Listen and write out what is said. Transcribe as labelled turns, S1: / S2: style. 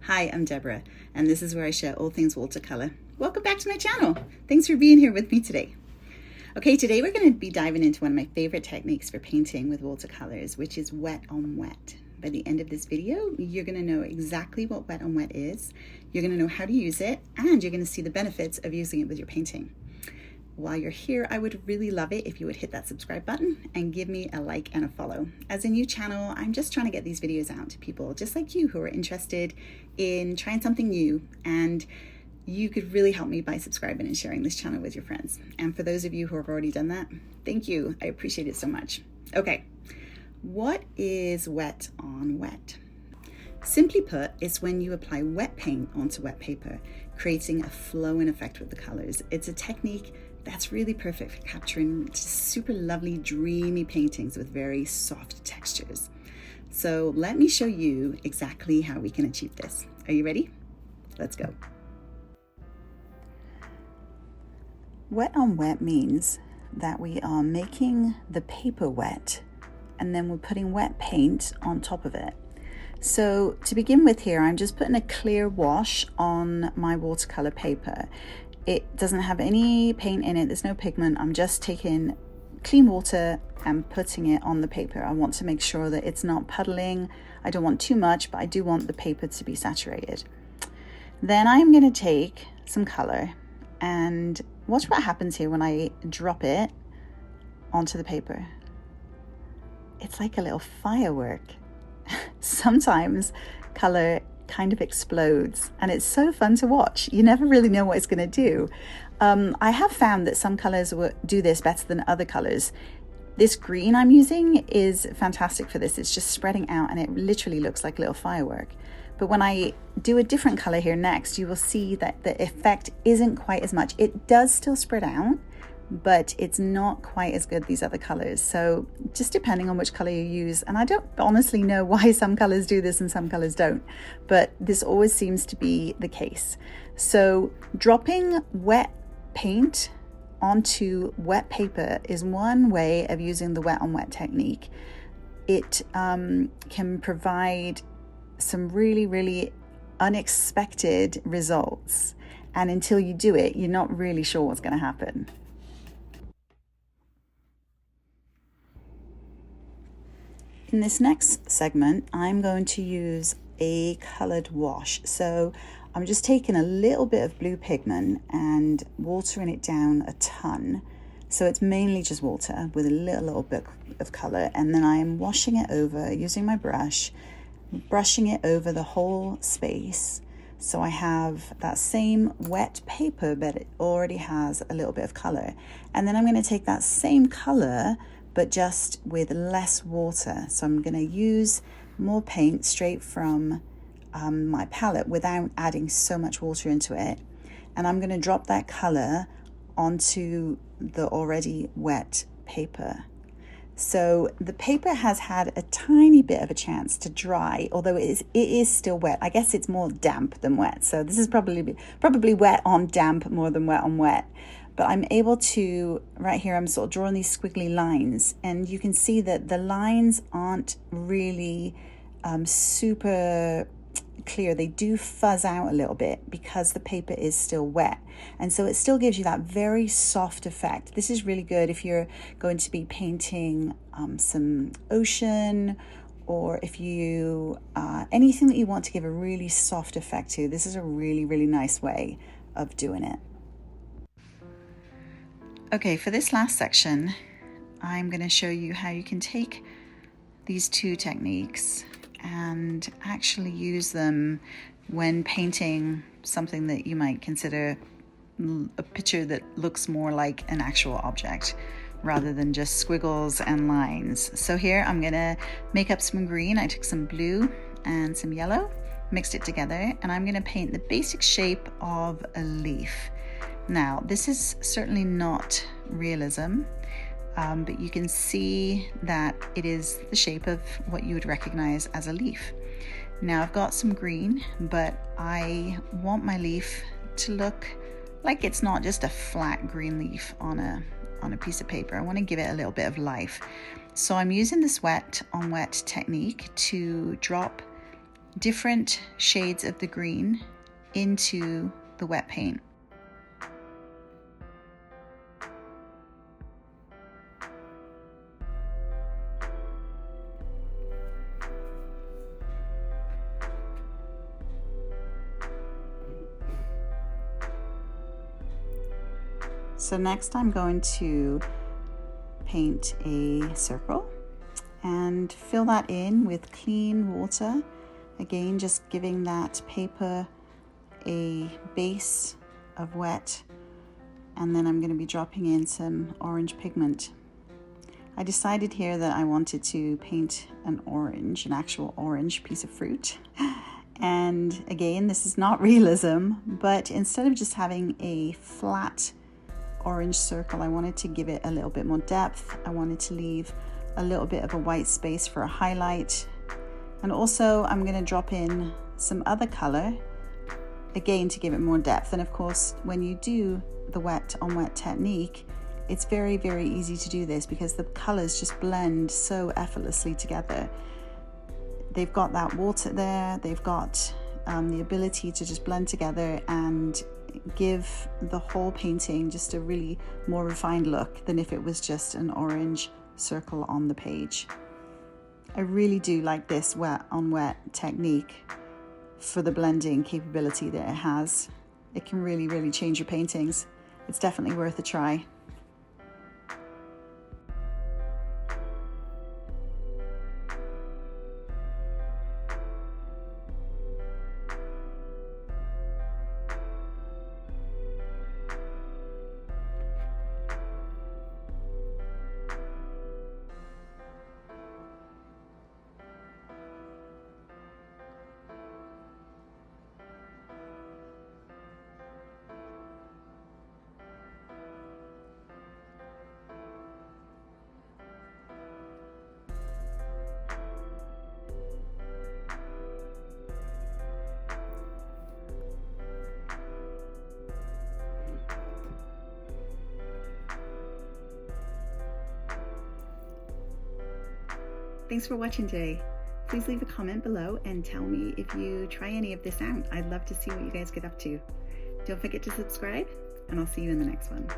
S1: Hi, I'm Deborah, and this is where I share all things watercolor. Welcome back to my channel. Thanks for being here with me today. Okay, today we're going to be diving into one of my favorite techniques for painting with watercolors, which is wet on wet. By the end of this video, you're going to know exactly what wet on wet is, you're going to know how to use it, and you're going to see the benefits of using it with your painting. While you're here, I would really love it if you would hit that subscribe button and give me a like and a follow. As a new channel, I'm just trying to get these videos out to people just like you who are interested in trying something new, and you could really help me by subscribing and sharing this channel with your friends. And for those of you who have already done that, thank you. I appreciate it so much. Okay, what is wet on wet? Simply put, it's when you apply wet paint onto wet paper, creating a flowing effect with the colors. It's a technique that's really perfect for capturing just super lovely, dreamy paintings with very soft textures. So let me show you exactly how we can achieve this. Are you ready? Let's go. Wet on wet means that we are making the paper wet and then we're putting wet paint on top of it. So to begin with here, I'm just putting a clear wash on my watercolor paper. It doesn't have any paint in it, there's no pigment. I'm just taking clean water and putting it on the paper. I want to make sure that it's not puddling. I don't want too much, but I do want the paper to be saturated. Then I'm going to take some color and watch what happens here when I drop it onto the paper. It's like a little firework. Sometimes color kind of explodes and it's so fun to watch. You never really know what it's going to do. I have found that some colors will do this better than other colors. This green I'm using is fantastic for this. It's just spreading out and it literally looks like a little firework. But when I do a different color here next, you will see that the effect isn't quite as much. It does still spread out, but it's not quite as good these other colors. So just depending on which color you use, and I don't honestly know why some colors do this and some colors don't, but this always seems to be the case. So dropping wet paint onto wet paper is one way of using the wet on wet technique. It can provide some really unexpected results, and until you do it, you're not really sure what's going to happen. In this next segment, I'm going to use a colored wash. So I'm just taking a little bit of blue pigment and watering it down a ton. So it's mainly just water with a little bit of color. And then I am washing it over using my brush, brushing it over the whole space. So I have that same wet paper, but it already has a little bit of color. And then I'm going to take that same color, but just with less water. So I'm going to use more paint straight from my palette without adding so much water into it. And I'm going to drop that color onto the already wet paper. So the paper has had a tiny bit of a chance to dry, although it is still wet. I guess it's more damp than wet. So this is probably wet on damp more than wet on wet. But I'm able to, right here, I'm sort of drawing these squiggly lines, and you can see that the lines aren't really super clear. They do fuzz out a little bit because the paper is still wet. And so it still gives you that very soft effect. This is really good if you're going to be painting some ocean, or if you, anything that you want to give a really soft effect to. This is a really nice way of doing it. Okay, for this last section, I'm going to show you how you can take these two techniques and actually use them when painting something that you might consider a picture that looks more like an actual object rather than just squiggles and lines. So here I'm going to make up some green. I took some blue and some yellow, mixed it together, and I'm going to paint the basic shape of a leaf. Now, this is certainly not realism, but you can see that it is the shape of what you would recognize as a leaf. Now, I've got some green, but I want my leaf to look like it's not just a flat green leaf on a piece of paper. I want to give it a little bit of life. So I'm using this wet on wet technique to drop different shades of the green into the wet paint. So next I'm going to paint a circle and fill that in with clean water. Again, just giving that paper a base of wet, and then I'm going to be dropping in some orange pigment. I decided here that I wanted to paint an actual orange piece of fruit. And again, this is not realism, but instead of just having a flat orange circle, I wanted to give it a little bit more depth. I wanted to leave a little bit of a white space for a highlight. And also I'm going to drop in some other color, again to give it more depth. And of course, when you do the wet on wet technique, it's very, very easy to do this because the colors just blend so effortlessly together. They've got that water there, they've got the ability to just blend together and give the whole painting just a really more refined look than if it was just an orange circle on the page. I really do like this wet on wet technique for the blending capability that it has. It can really, really change your paintings. It's definitely worth a try. Thanks for watching today. Please leave a comment below and tell me if you try any of this out. I'd love to see what you guys get up to. Don't forget to subscribe, and I'll see you in the next one.